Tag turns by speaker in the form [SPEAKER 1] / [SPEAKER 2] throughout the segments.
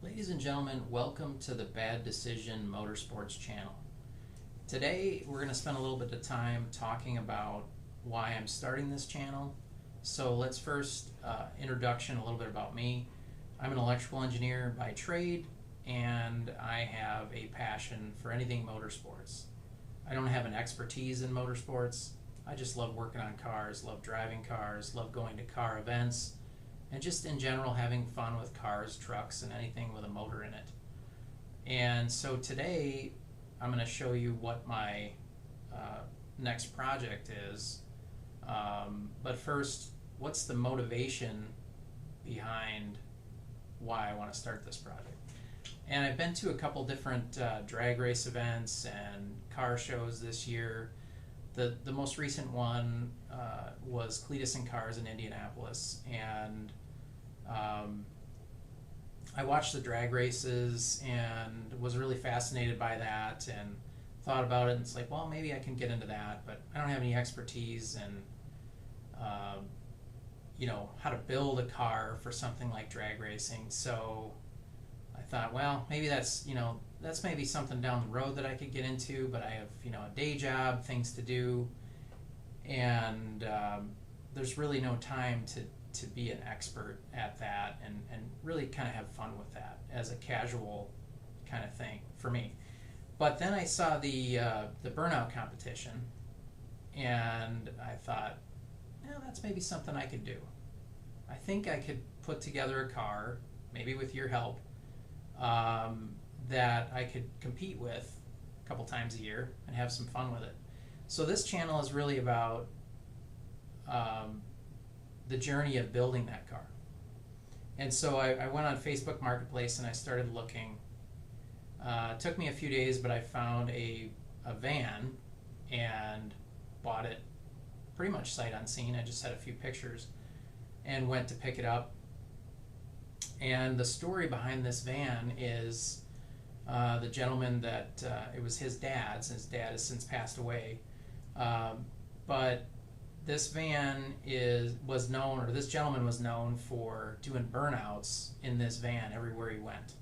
[SPEAKER 1] Ladies and gentlemen, welcome to the Bad Decision Motorsports channel. Today we're going to spend a little bit of time talking about why I'm starting this channel. So let's first introduction, a little bit about me. I'm an electrical engineer by trade, and I have a passion for anything motorsports. I don't have an expertise in motorsports. I just love working on cars, love driving cars, love going to car events, and just in general having fun with cars, trucks, and anything with a motor in it. And so today I'm going to show you what my next project is. But first, what's the motivation behind why I want to start this project? And I've been to a couple different drag race events and car shows this year. The most recent one was Cletus and Cars in Indianapolis, and I watched the drag races and was really fascinated by that and thought about it, and it's like, well, maybe I can get into that, but I don't have any expertise in how to build a car for something like drag racing. So I thought, well, maybe that's maybe something down the road that I could get into, but I have a day job, things to do, and there's really no time to be an expert at that and really kind of have fun with that as a casual kind of thing for me. But then I saw the burnout competition, and I thought, that's maybe something I could do. I think I could put together a car, maybe with your help, that I could compete with a couple times a year and have some fun with it. So this channel is really about the journey of building that car. And so I went on Facebook Marketplace and I started looking. It took me a few days, but I found a van and bought it pretty much sight unseen. I just had a few pictures and went to pick it up. And the story behind this van is the gentleman that it was his dad's. His dad has since passed away, but this van was known, or this gentleman was known for doing burnouts in this van everywhere he went.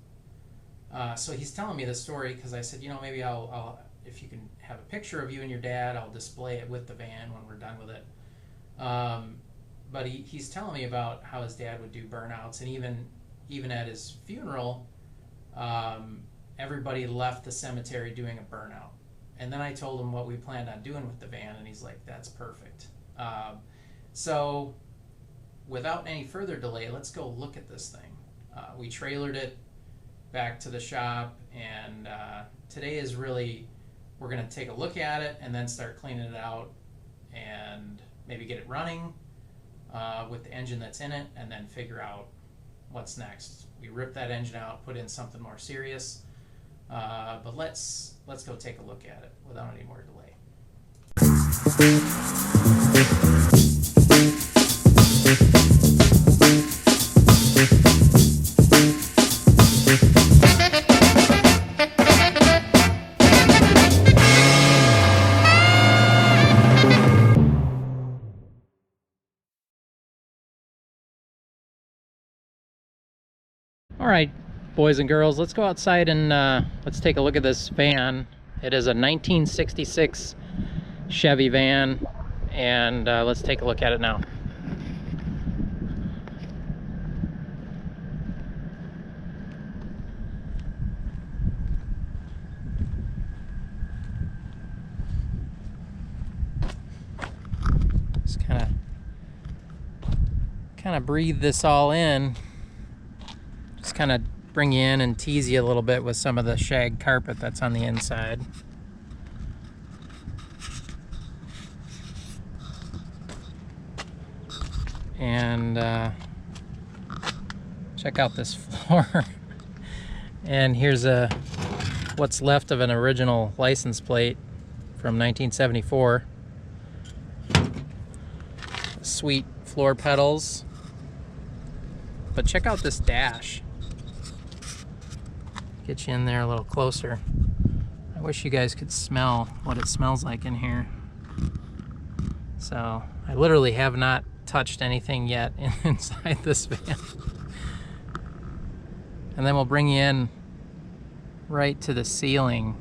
[SPEAKER 1] So he's telling me this story because I said, maybe I'll if you can have a picture of you and your dad, I'll display it with the van when we're done with it. But he's telling me about how his dad would do burnouts, and even at his funeral, everybody left the cemetery doing a burnout. And then I told him what we planned on doing with the van, and he's like, that's perfect. So without any further delay, let's go look at this thing. We trailered it back to the shop, and today is really, we're going to take a look at it and then start cleaning it out and maybe get it running with the engine that's in it, and then figure out what's next. We rip that engine out, put in something more serious, but let's go take a look at it without any more delay. All right, boys and girls, let's go outside and let's take a look at this van. It is a 1966 Chevy van, and let's take a look at it now. Just kind of breathe this all in. Just kind of bring you in and tease you a little bit with some of the shag carpet that's on the inside. And check out this floor. And here's what's left of an original license plate from 1974. Sweet floor pedals. But check out this dash. Get you in there a little closer. I wish you guys could smell what it smells like in here. So I literally have not touched anything yet inside this van. and then we'll bring you in right to the ceiling.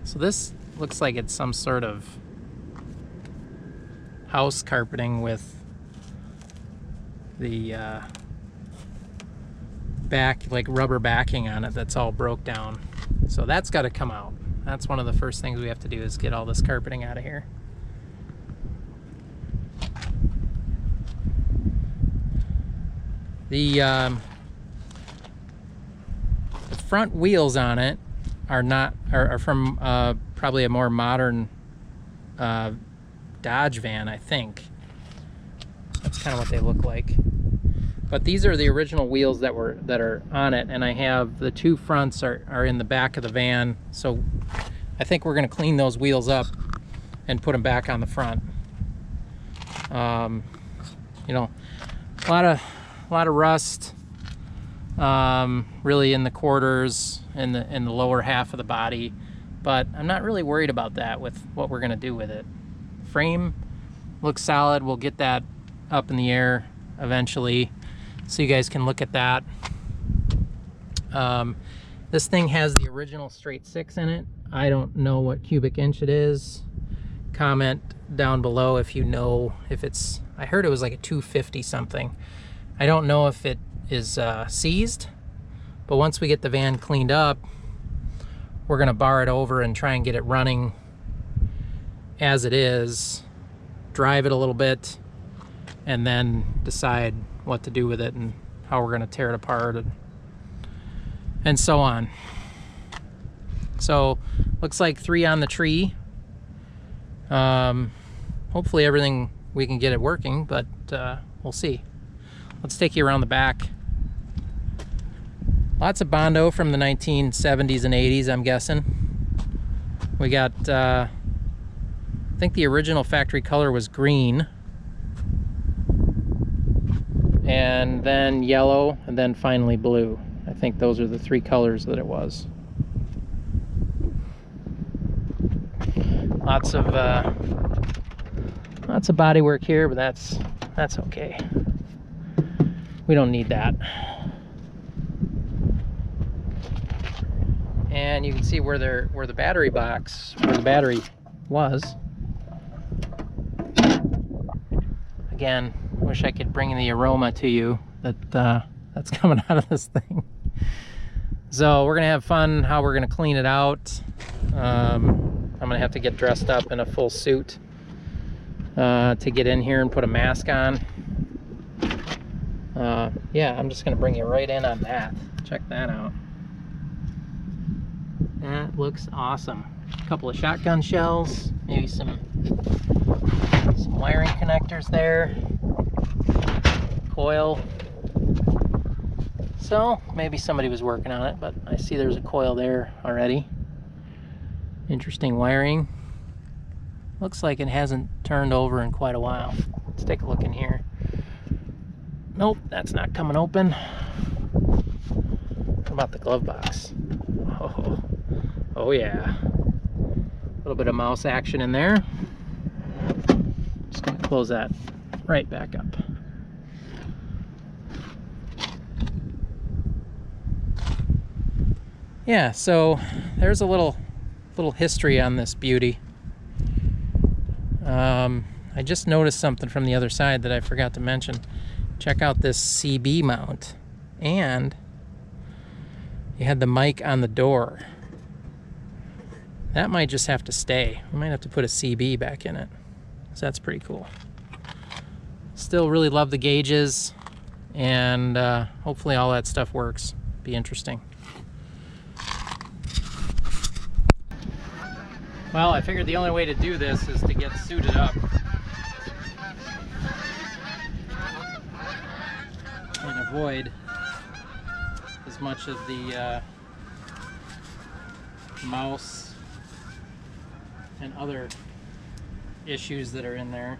[SPEAKER 1] So this looks like it's some sort of house carpeting with the back, like rubber backing on it, that's all broke down. So that's got to come out. That's one of the first things we have to do, is get all this carpeting out of here. The front wheels on it are from probably a more modern Dodge van, I think. That's kind of what they look like. But these are the original wheels that are on it, and I have the two fronts are in the back of the van. So I think we're going to clean those wheels up and put them back on the front. You know, a lot of rust, really in the quarters and in the lower half of the body, but I'm not really worried about that with what we're going to do with it. Frame looks solid. We'll get that up in the air eventually, so you guys can look at that. This thing has the original straight 6 in it. I don't know what cubic inch it is. Comment down below if you know if it's, I heard it was like a 250 something. I don't know if it is seized, but once we get the van cleaned up, we're gonna bar it over and try and get it running as it is, drive it a little bit, and then decide what to do with it and how we're gonna tear it apart and so on. So looks like 3 on the tree. Hopefully everything, we can get it working, but we'll see. Let's take you around the back. Lots of Bondo from the 1970s and 80s, I'm guessing. We got, I think the original factory color was green, and then yellow, and then finally blue. I think those are the 3 colors that it was. Lots of body work here, but that's okay. We don't need that. And you can see where the battery box, where the battery was. Again, wish I could bring the aroma to you that's coming out of this thing. So we're gonna have fun how we're gonna clean it out. I'm gonna have to get dressed up in a full suit to get in here and put a mask on. Yeah, I'm just gonna bring you right in on that. Check that out. That looks awesome. A couple of shotgun shells, maybe some wiring connectors there, coil. So maybe somebody was working on it, but I see there's a coil there already. Interesting wiring. Looks like it hasn't turned over in quite a while. Let's take a look in here. Nope, that's not coming open. What about the glove box? Oh yeah. A little bit of mouse action in there. Just gonna close that right back up. Yeah, so there's a little history on this beauty. I just noticed something from the other side that I forgot to mention. Check out this CB mount, and you had the mic on the door. That might just have to stay. We might have to put a CB back in it. So that's pretty cool. Still really love the gauges, and hopefully all that stuff works. Be interesting. Well, I figured the only way to do this is to get suited up and avoid as much of the mouse and other issues that are in there.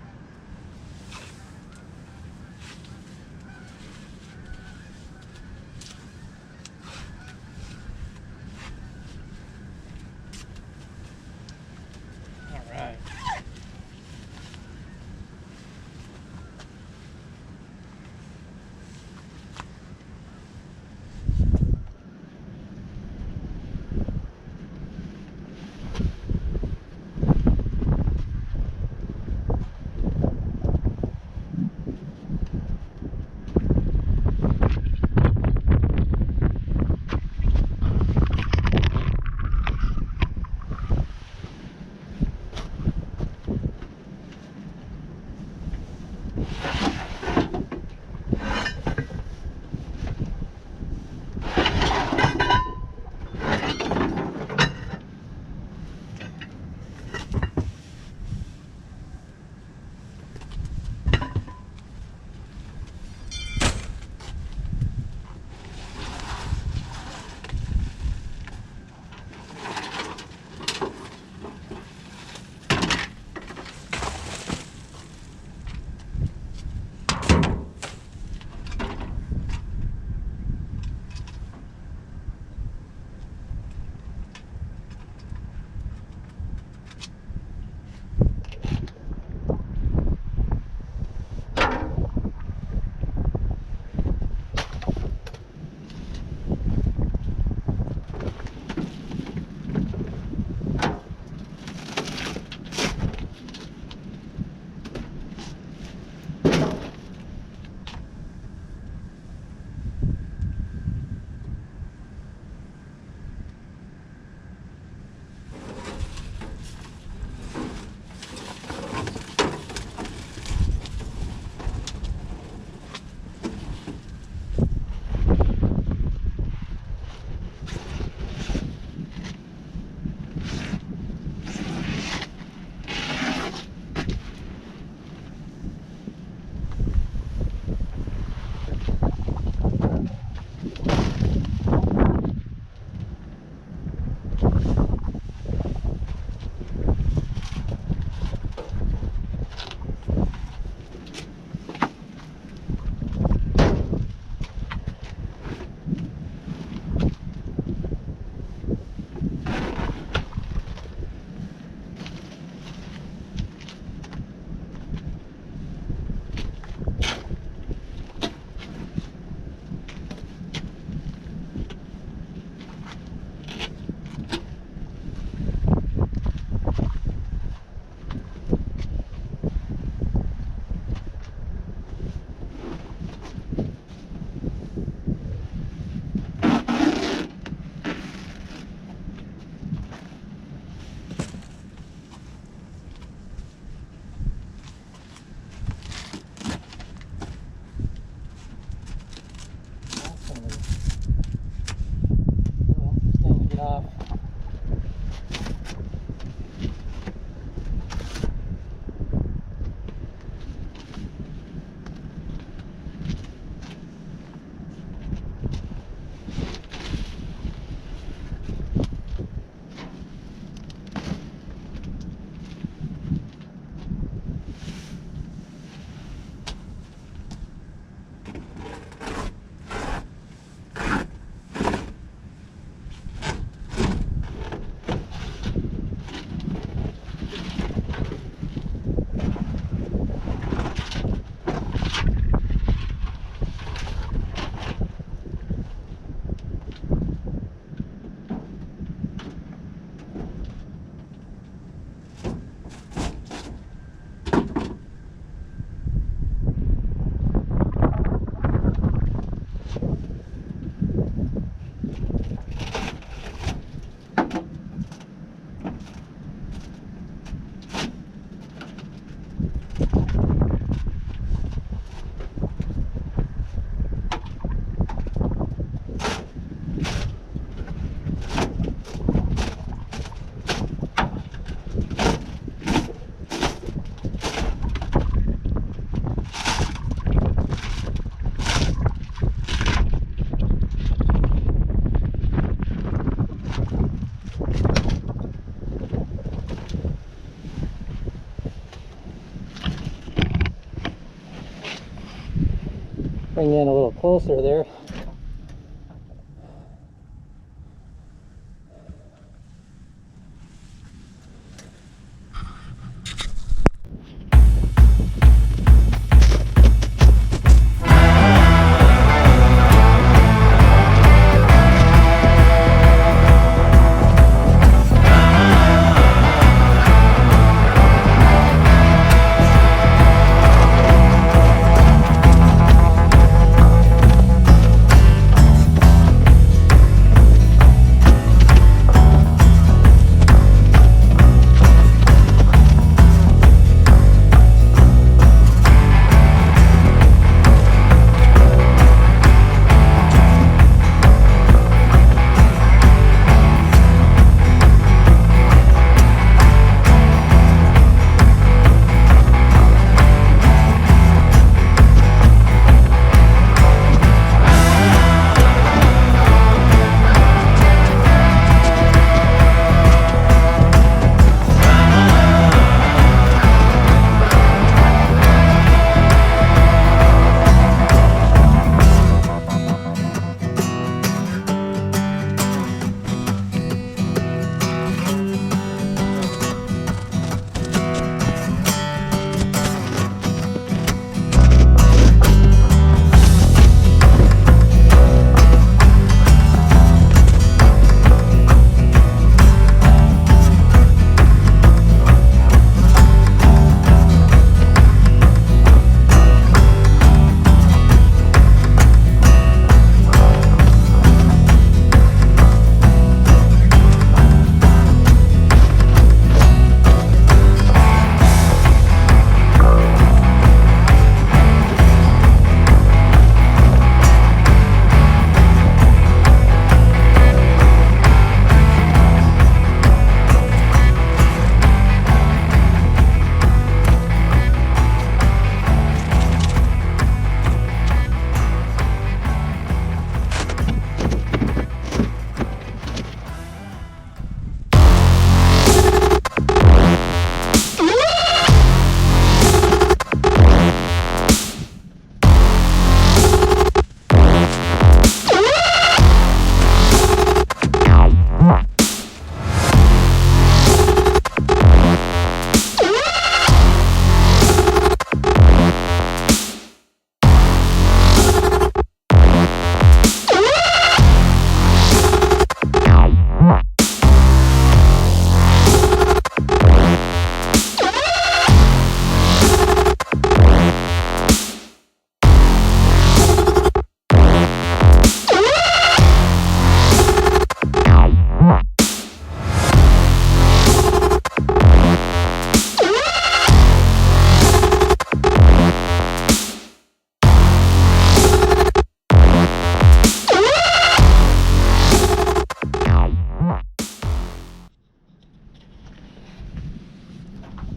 [SPEAKER 1] Bring you in a little closer there.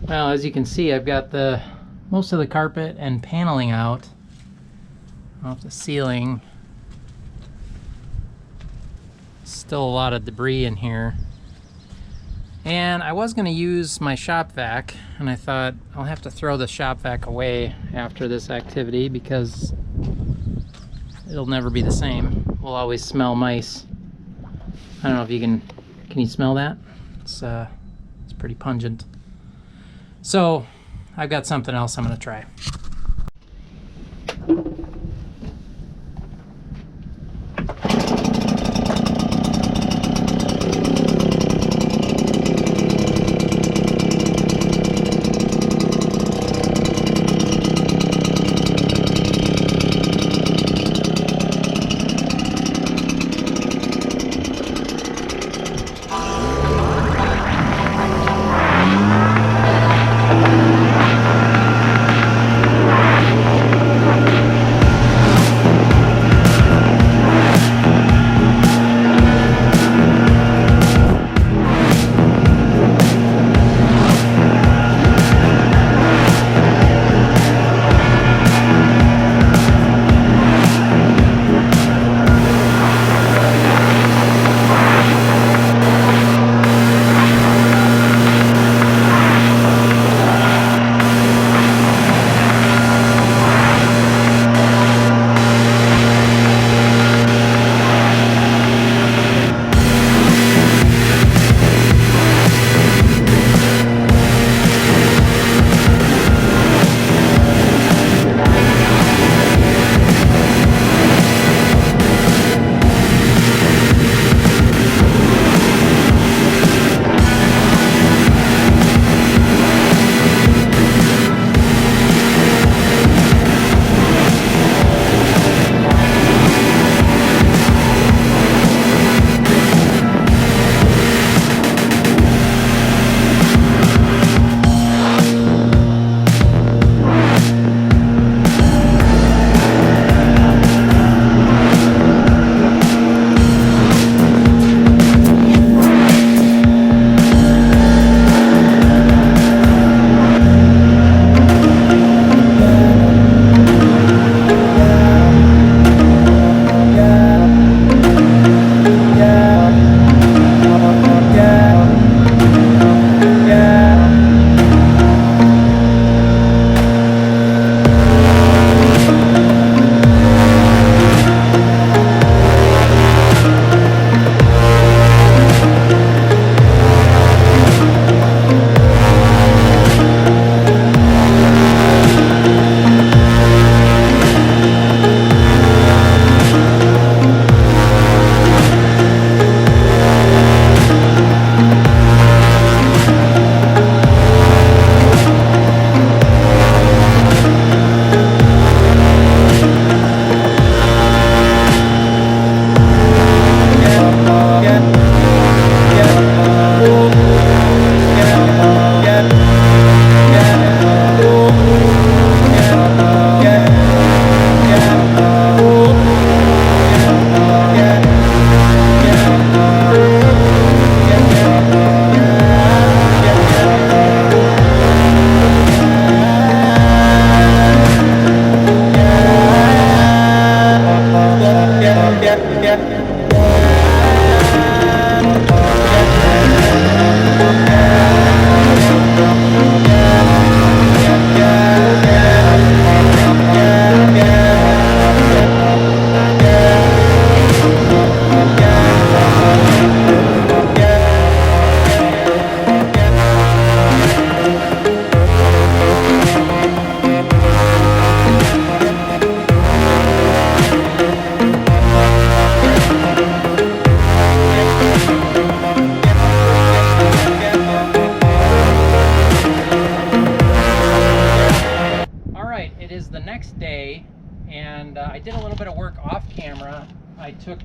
[SPEAKER 1] Well, as you can see, I've got most of the carpet and paneling out off the ceiling. Still a lot of debris in here. And I was going to use my shop vac, and I thought I'll have to throw the shop vac away after this activity because it'll never be the same. We'll always smell mice. I don't know if you can you smell that? It's pretty pungent. So I've got something else I'm going to try.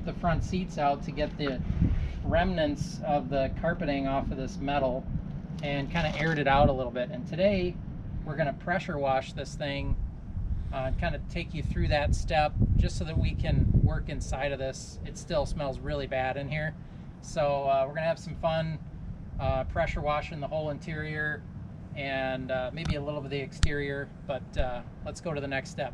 [SPEAKER 1] the front seats out to get the remnants of the carpeting off of this metal and kind of aired it out a little bit. And today we're going to pressure wash this thing and kind of take you through that step just so that we can work inside of this. It still smells really bad in here. So we're going to have some fun pressure washing the whole interior and maybe a little bit of the exterior, but let's go to the next step.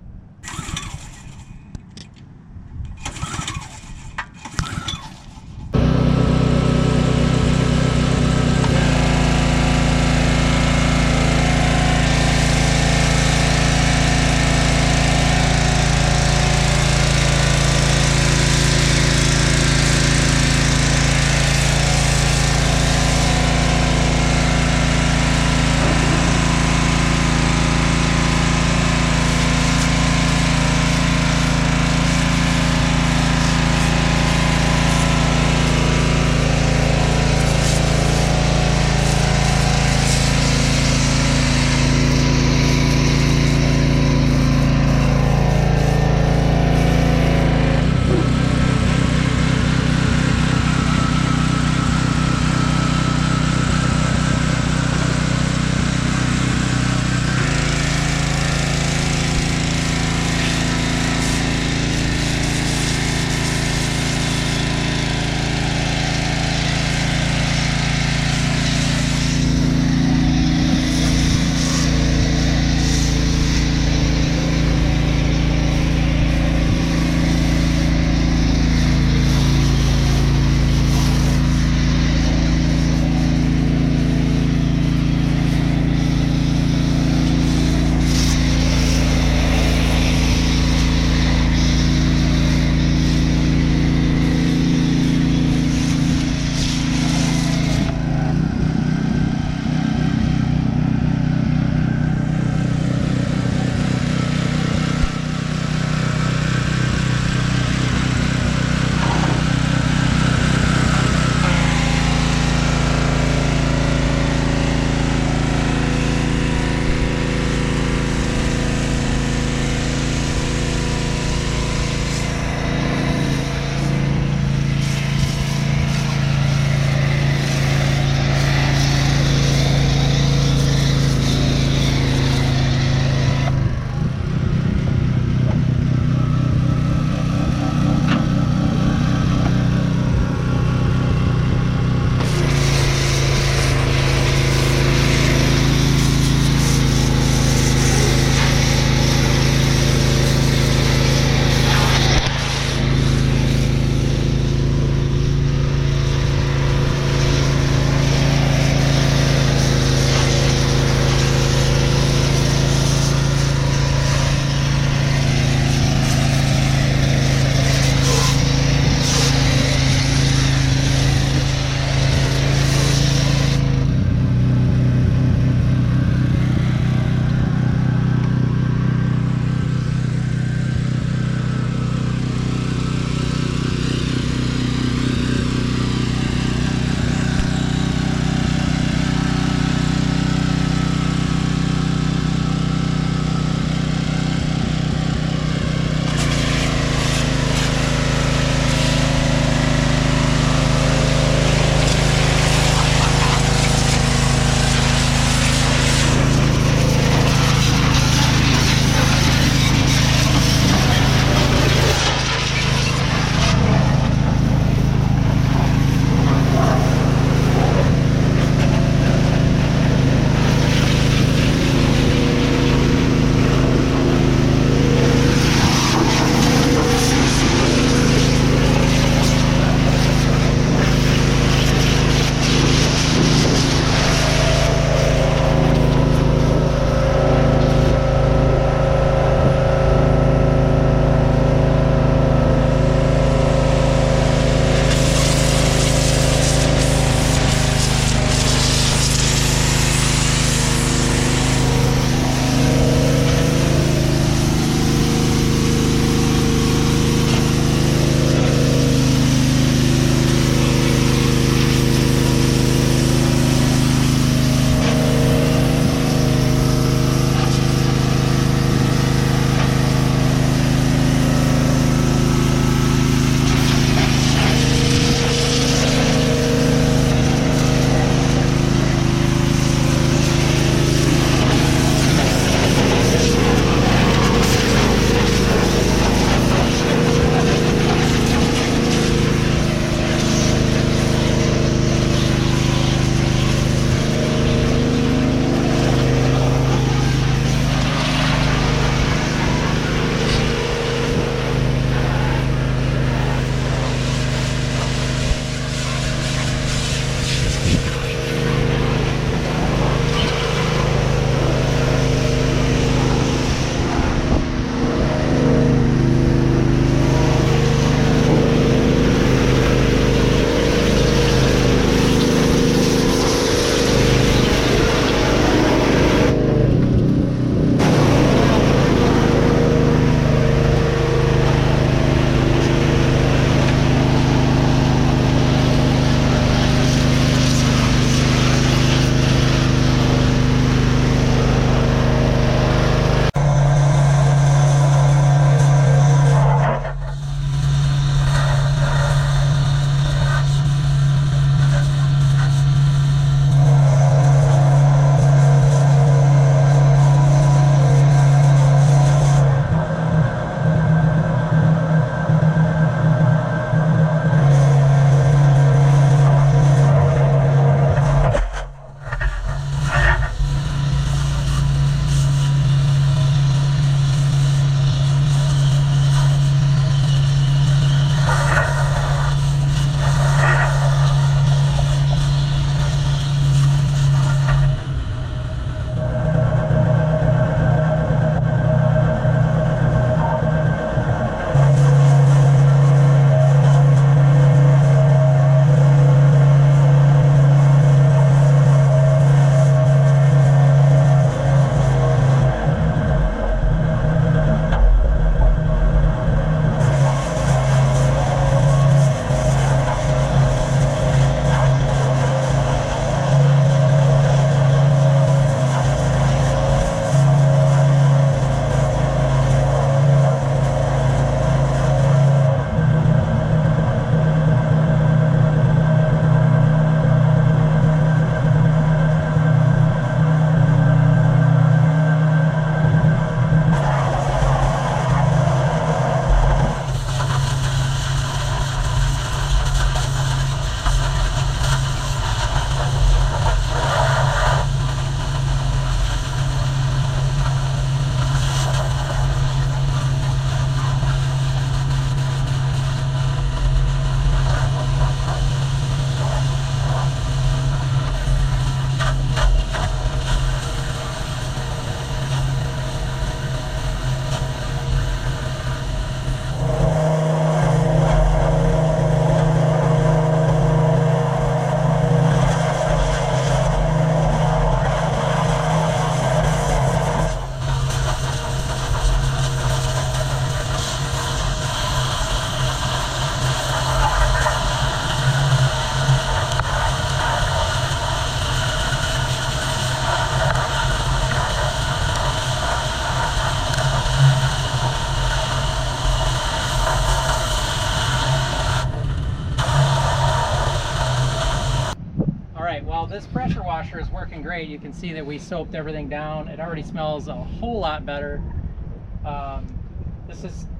[SPEAKER 2] this pressure washer is working great. You can see that we soaped everything down. It already smells a whole lot better.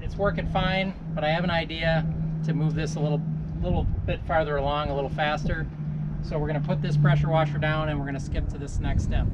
[SPEAKER 2] It's working fine, but I have an idea to move this a little bit farther along, a little faster. So we're going to put this pressure washer down and we're going to skip to this next step.